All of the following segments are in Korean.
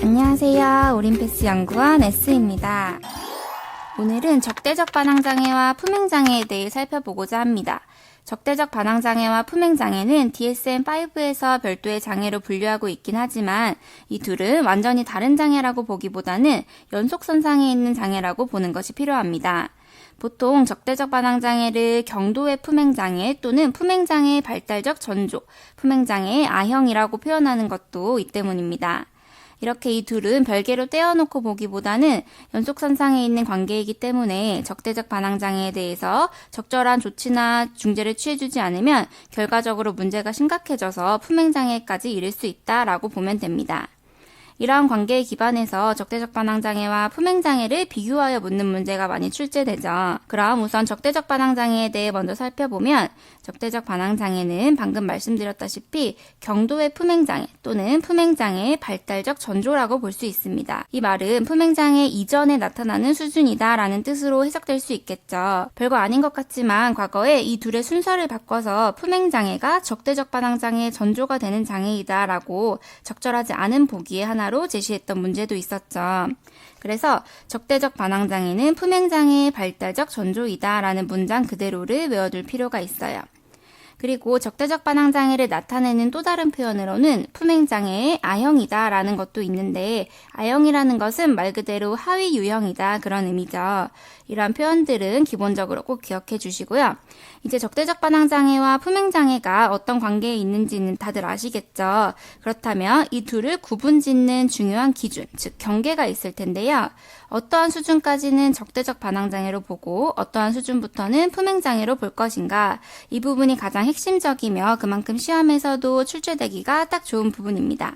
안녕하세요. 오림패스 연구원 S입니다. 오늘은 적대적 반항장애와 품행장애에 대해 살펴보고자 합니다. 적대적 반항장애와 품행장애는 DSM-5에서 별도의 장애로 분류하고 있긴 하지만 이 둘은 완전히 다른 장애라고 보기보다는 연속선상에 있는 장애라고 보는 것이 필요합니다. 보통 적대적 반항장애를 경도의 품행장애 또는 품행장애의 발달적 전조, 품행장애의 아형이라고 표현하는 것도 이 때문입니다. 이렇게 이 둘은 별개로 떼어놓고 보기보다는 연속선상에 있는 관계이기 때문에 적대적 반항장애에 대해서 적절한 조치나 중재를 취해주지 않으면 결과적으로 문제가 심각해져서 품행장애까지 이를 수 있다라고 보면 됩니다. 이러한 관계에 기반해서 적대적 반항장애와 품행장애를 비교하여 묻는 문제가 많이 출제되죠. 그럼 우선 적대적 반항장애에 대해 먼저 살펴보면 적대적 반항장애는 방금 말씀드렸다시피 경도의 품행장애 또는 품행장애의 발달적 전조라고 볼 수 있습니다. 이 말은 품행장애 이전에 나타나는 수준이다라는 뜻으로 해석될 수 있겠죠. 별거 아닌 것 같지만 과거에 이 둘의 순서를 바꿔서 품행장애가 적대적 반항장애의 전조가 되는 장애이다라고 적절하지 않은 보기에 하나로 제시했던 문제도 있었죠. 그래서 적대적 반항장애는 품행장애의 발달적 전조이다라는 문장 그대로를 외워둘 필요가 있어요. 그리고 적대적 반항장애를 나타내는 또 다른 표현으로는 품행장애의 아형이다라는 것도 있는데 아형이라는 것은 말 그대로 하위 유형이다 그런 의미죠. 이러한 표현들은 기본적으로 꼭 기억해 주시고요. 이제 적대적 반항장애와 품행장애가 어떤 관계에 있는지는 다들 아시겠죠. 그렇다면 이 둘을 구분짓는 중요한 기준, 즉 경계가 있을 텐데요. 어떠한 수준까지는 적대적 반항장애로 보고 어떠한 수준부터는 품행장애로 볼 것인가, 이 부분이 가장 핵심적이며 그만큼 시험에서도 출제되기가 딱 좋은 부분입니다.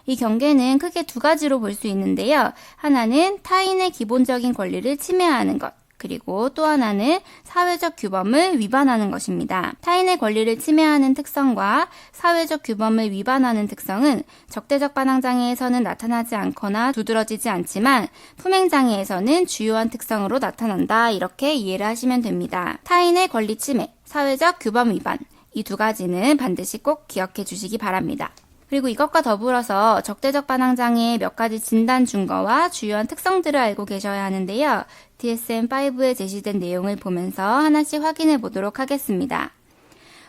이 경계는 크게 두 가지로 볼 수 있는데요. 하나는 타인의 기본적인 권리를 침해하는 것, 그리고 또 하나는 사회적 규범을 위반하는 것입니다. 타인의 권리를 침해하는 특성과 사회적 규범을 위반하는 특성은 적대적 반항장애에서는 나타나지 않거나 두드러지지 않지만 품행장애에서는 주요한 특성으로 나타난다, 이렇게 이해를 하시면 됩니다. 타인의 권리 침해, 사회적 규범 위반, 이 두 가지는 반드시 꼭 기억해 주시기 바랍니다. 그리고 이것과 더불어서 적대적 반항장애의 몇 가지 진단 준거와 주요한 특성들을 알고 계셔야 하는데요. DSM-5에 제시된 내용을 보면서 하나씩 확인해 보도록 하겠습니다.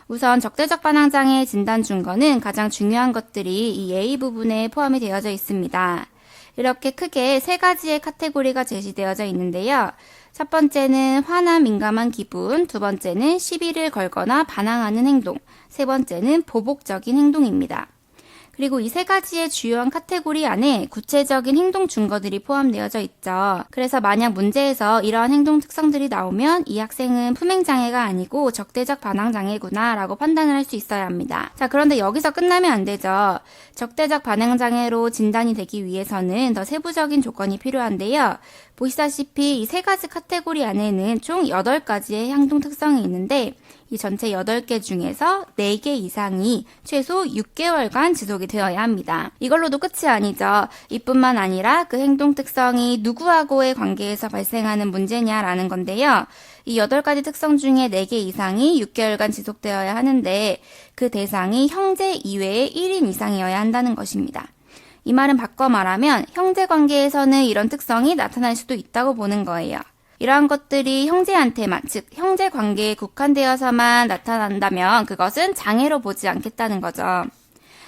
우선 적대적 반항장애의 진단 준거는 가장 중요한 것들이 이 A 부분에 포함이 되어져 있습니다. 이렇게 크게 세 가지의 카테고리가 제시되어져 있는데요. 첫 번째는 화난 민감한 기분, 두 번째는 시비를 걸거나 반항하는 행동, 세 번째는 보복적인 행동입니다. 그리고 이 세 가지의 주요한 카테고리 안에 구체적인 행동 준거들이 포함되어져 있죠. 그래서 만약 문제에서 이러한 행동 특성들이 나오면 이 학생은 품행장애가 아니고 적대적 반항장애구나 라고 판단을 할 수 있어야 합니다. 자, 그런데 여기서 끝나면 안 되죠. 적대적 반항장애로 진단이 되기 위해서는 더 세부적인 조건이 필요한데요. 보시다시피 이 세 가지 카테고리 안에는 총 8가지의 행동 특성이 있는데 이 전체 8개 중에서 4개 이상이 최소 6개월간 지속이 되어야 합니다. 이걸로도 끝이 아니죠. 이뿐만 아니라 그 행동 특성이 누구하고의 관계에서 발생하는 문제냐라는 건데요. 이 8가지 특성 중에 4개 이상이 6개월간 지속되어야 하는데 그 대상이 형제 이외의 1인 이상이어야 한다는 것입니다. 이 말은 바꿔 말하면 형제관계에서는 이런 특성이 나타날 수도 있다고 보는 거예요. 이러한 것들이 형제한테만, 즉 형제관계에 국한되어서만 나타난다면 그것은 장애로 보지 않겠다는 거죠.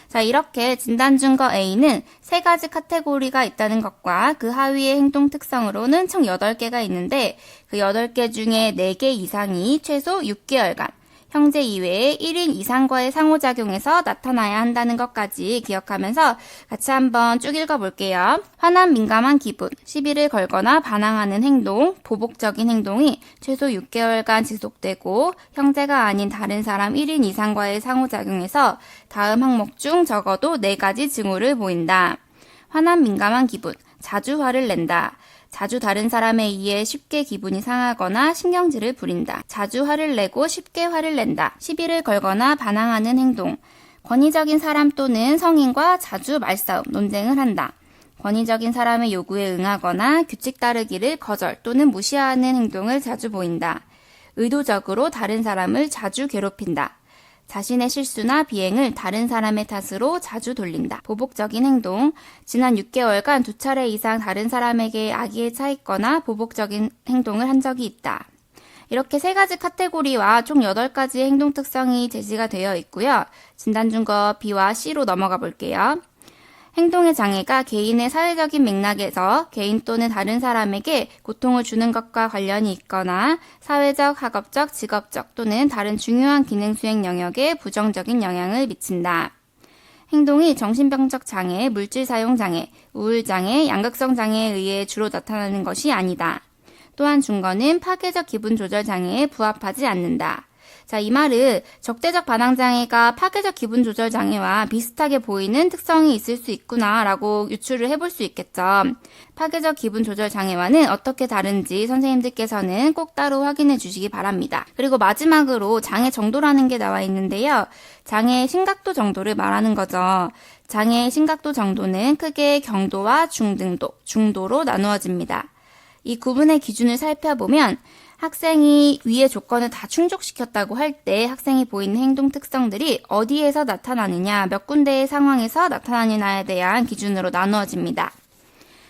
자, 이렇게 진단 준거 A는 3가지 카테고리가 있다는 것과 그 하위의 행동 특성으로는 총 8개가 있는데 그 8개 중에 4개 이상이 최소 6개월간 형제 이외의 1인 이상과의 상호작용에서 나타나야 한다는 것까지 기억하면서 같이 한번 쭉 읽어볼게요. 화난 민감한 기분, 시비를 걸거나 반항하는 행동, 보복적인 행동이 최소 6개월간 지속되고 형제가 아닌 다른 사람 1인 이상과의 상호작용에서 다음 항목 중 적어도 4가지 징후를 보인다. 화난 민감한 기분, 자주 화를 낸다. 자주 다른 사람에 의해 쉽게 기분이 상하거나 신경질을 부린다. 자주 화를 내고 쉽게 화를 낸다. 시비를 걸거나 반항하는 행동. 권위적인 사람 또는 성인과 자주 말싸움, 논쟁을 한다. 권위적인 사람의 요구에 응하거나 규칙 따르기를 거절 또는 무시하는 행동을 자주 보인다. 의도적으로 다른 사람을 자주 괴롭힌다. 자신의 실수나 비행을 다른 사람의 탓으로 자주 돌린다. 보복적인 행동. 지난 6개월간 2차례 이상 다른 사람에게 악의에 차있거나 보복적인 행동을 한 적이 있다. 이렇게 3가지 카테고리와 총 8가지의 행동 특성이 제시가 되어 있고요. 진단 준거 B와 C로 넘어가 볼게요. 행동의 장애가 개인의 사회적인 맥락에서 개인 또는 다른 사람에게 고통을 주는 것과 관련이 있거나 사회적, 학업적, 직업적 또는 다른 중요한 기능 수행 영역에 부정적인 영향을 미친다. 행동이 정신병적 장애, 물질 사용 장애, 우울 장애, 양극성 장애에 의해 주로 나타나는 것이 아니다. 또한 준거는 파괴적 기분 조절 장애에 부합하지 않는다. 자, 이 말은 적대적 반항 장애가 파괴적 기분 조절 장애와 비슷하게 보이는 특성이 있을 수 있구나 라고 유추를 해볼 수 있겠죠. 파괴적 기분 조절 장애와는 어떻게 다른지 선생님들께서는 꼭 따로 확인해 주시기 바랍니다. 그리고 마지막으로 장애 정도라는 게 나와 있는데요. 장애의 심각도 정도를 말하는 거죠. 장애의 심각도 정도는 크게 경도와 중등도, 중도로 나누어집니다. 이 구분의 기준을 살펴보면 학생이 위의 조건을 다 충족시켰다고 할 때 학생이 보이는 행동 특성들이 어디에서 나타나느냐, 몇 군데의 상황에서 나타나느냐에 대한 기준으로 나누어집니다.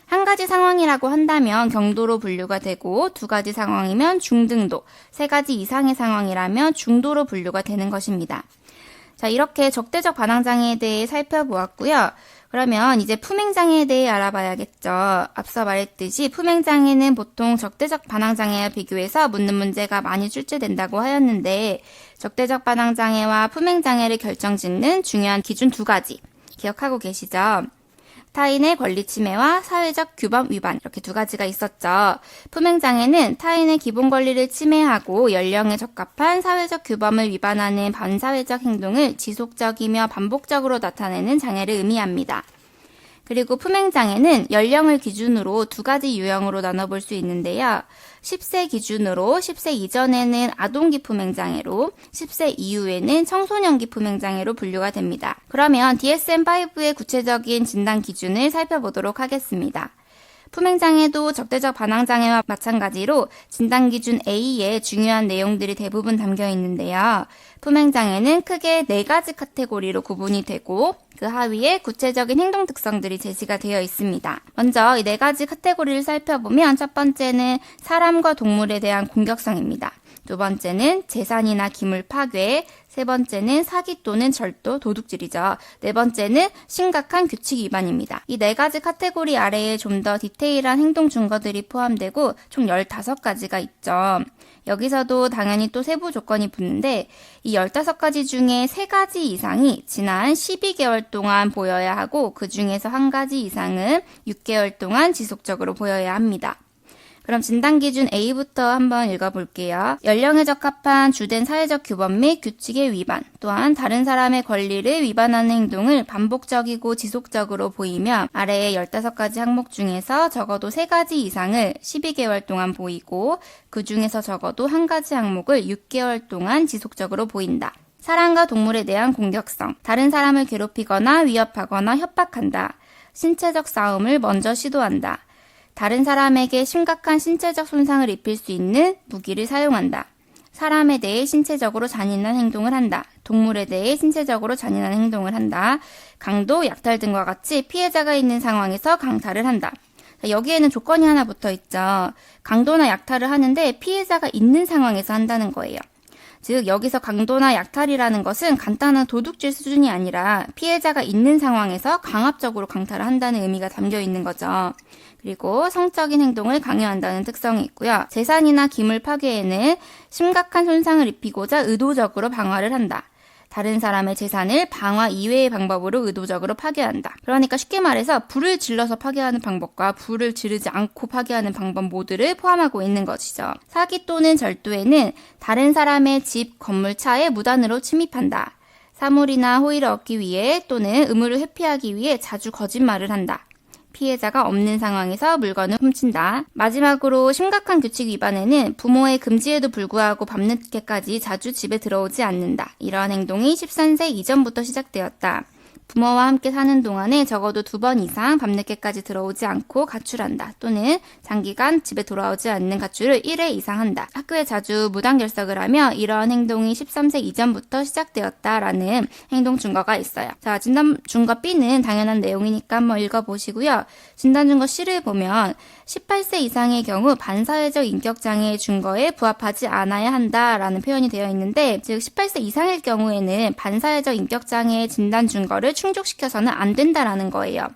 한 가지 상황이라고 한다면 경도로 분류가 되고 2가지 상황이면 중등도, 3가지 이상의 상황이라면 중도로 분류가 되는 것입니다. 자, 이렇게 적대적 반항장애에 대해 살펴보았고요. 그러면 이제 품행장애에 대해 알아봐야겠죠. 앞서 말했듯이 품행장애는 보통 적대적 반항장애와 비교해서 묻는 문제가 많이 출제된다고 하였는데 적대적 반항장애와 품행장애를 결정짓는 중요한 기준 2가지 기억하고 계시죠? 타인의 권리 침해와 사회적 규범 위반 이렇게 2가지가 있었죠. 품행장애는 타인의 기본 권리를 침해하고 연령에 적합한 사회적 규범을 위반하는 반사회적 행동을 지속적이며 반복적으로 나타내는 장애를 의미합니다. 그리고 품행장애는 연령을 기준으로 2가지 유형으로 나눠볼 수 있는데요. 10세 기준으로 10세 이전에는 아동기 품행장애로 10세 이후에는 청소년기 품행장애로 분류가 됩니다. 그러면 DSM-5의 구체적인 진단 기준을 살펴보도록 하겠습니다. 품행장애도 적대적 반항장애와 마찬가지로 진단기준 A에 중요한 내용들이 대부분 담겨 있는데요. 품행장애는 크게 4가지 카테고리로 구분이 되고 그 하위에 구체적인 행동 특성들이 제시가 되어 있습니다. 먼저 이 4가지 카테고리를 살펴보면 첫 번째는 사람과 동물에 대한 공격성입니다. 2번째는 재산이나 기물 파괴, 3번째는 사기 또는 절도, 도둑질이죠. 4번째는 심각한 규칙 위반입니다. 이 4가지 카테고리 아래에 좀 더 디테일한 행동 증거들이 포함되고 총 15가지가 있죠. 여기서도 당연히 또 세부 조건이 붙는데 이 15가지 중에 3가지 이상이 지난 12개월 동안 보여야 하고 그 중에서 1가지 이상은 6개월 동안 지속적으로 보여야 합니다. 그럼 진단기준 A부터 한번 읽어볼게요. 연령에 적합한 주된 사회적 규범 및 규칙의 위반, 또한 다른 사람의 권리를 위반하는 행동을 반복적이고 지속적으로 보이며 아래의 15가지 항목 중에서 적어도 3가지 이상을 12개월 동안 보이고 그 중에서 적어도 1가지 항목을 6개월 동안 지속적으로 보인다. 사람과 동물에 대한 공격성, 다른 사람을 괴롭히거나 위협하거나 협박한다. 신체적 싸움을 먼저 시도한다. 다른 사람에게 심각한 신체적 손상을 입힐 수 있는 무기를 사용한다. 사람에 대해 신체적으로 잔인한 행동을 한다. 동물에 대해 신체적으로 잔인한 행동을 한다. 강도, 약탈 등과 같이 피해자가 있는 상황에서 강탈을 한다. 여기에는 조건이 하나 붙어 있죠. 강도나 약탈을 하는데 피해자가 있는 상황에서 한다는 거예요. 즉 여기서 강도나 약탈이라는 것은 간단한 도둑질 수준이 아니라 피해자가 있는 상황에서 강압적으로 강탈을 한다는 의미가 담겨 있는 거죠. 그리고 성적인 행동을 강요한다는 특성이 있고요. 재산이나 기물 파괴에는 심각한 손상을 입히고자 의도적으로 방화를 한다. 다른 사람의 재산을 방화 이외의 방법으로 의도적으로 파괴한다. 그러니까 쉽게 말해서 불을 질러서 파괴하는 방법과 불을 지르지 않고 파괴하는 방법 모두를 포함하고 있는 것이죠. 사기 또는 절도에는 다른 사람의 집, 건물, 차에 무단으로 침입한다. 사물이나 호의를 얻기 위해 또는 의무를 회피하기 위해 자주 거짓말을 한다. 피해자가 없는 상황에서 물건을 훔친다. 마지막으로 심각한 규칙 위반에는 부모의 금지에도 불구하고 밤늦게까지 자주 집에 들어오지 않는다. 이러한 행동이 13세 이전부터 시작되었다. 부모와 함께 사는 동안에 적어도 2번 이상 밤늦게까지 들어오지 않고 가출한다. 또는 장기간 집에 돌아오지 않는 가출을 1회 이상 한다. 학교에 자주 무단결석을 하며 이러한 행동이 13세 이전부터 시작되었다라는 행동 증거가 있어요. 자, 진단 증거 B는 당연한 내용이니까 한번 읽어보시고요. 진단 증거 C를 보면 18세 이상의 경우 반사회적 인격장애의 증거에 부합하지 않아야 한다라는 표현이 되어 있는데, 즉 18세 이상일 경우에는 반사회적 인격장애의 진단 증거를 충족시켜서는 안 된다라는 거예요.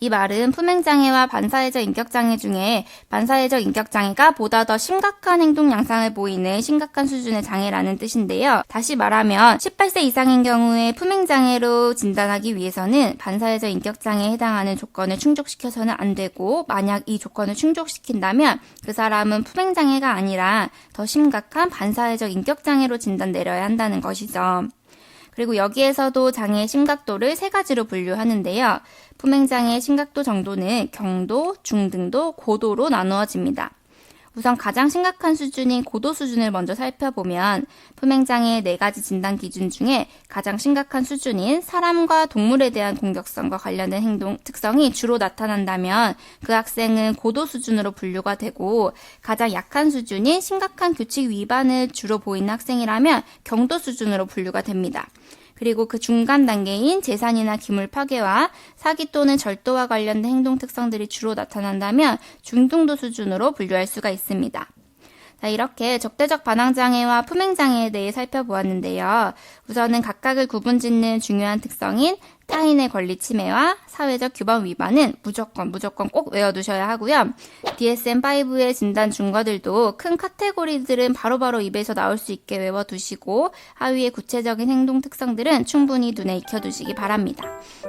이 말은 품행장애와 반사회적 인격장애 중에 반사회적 인격장애가 보다 더 심각한 행동 양상을 보이는 심각한 수준의 장애라는 뜻인데요. 다시 말하면 18세 이상인 경우에 품행장애로 진단하기 위해서는 반사회적 인격장애에 해당하는 조건을 충족시켜서는 안 되고, 만약 이 조건을 충족시킨다면 그 사람은 품행장애가 아니라 더 심각한 반사회적 인격장애로 진단 내려야 한다는 것이죠. 그리고 여기에서도 장애의 심각도를 3가지로 분류하는데요. 품행장애의 심각도 정도는 경도, 중등도, 고도로 나누어집니다. 우선 가장 심각한 수준인 고도 수준을 먼저 살펴보면 품행장애의 4가지 진단 기준 중에 가장 심각한 수준인 사람과 동물에 대한 공격성과 관련된 행동 특성이 주로 나타난다면 그 학생은 고도 수준으로 분류가 되고, 가장 약한 수준인 심각한 규칙 위반을 주로 보이는 학생이라면 경도 수준으로 분류가 됩니다. 그리고 그 중간 단계인 재산이나 기물 파괴와 사기 또는 절도와 관련된 행동 특성들이 주로 나타난다면 중등도 수준으로 분류할 수가 있습니다. 자, 이렇게 적대적 반항장애와 품행장애에 대해 살펴보았는데요. 우선은 각각을 구분짓는 중요한 특성인 타인의 권리 침해와 사회적 규범 위반은 무조건 꼭 외워두셔야 하고요. DSM-5의 진단 증거들도 큰 카테고리들은 바로바로 입에서 나올 수 있게 외워두시고, 하위의 구체적인 행동 특성들은 충분히 눈에 익혀두시기 바랍니다.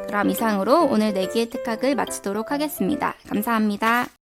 그럼 이상으로 오늘 내기의 특학을 마치도록 하겠습니다. 감사합니다.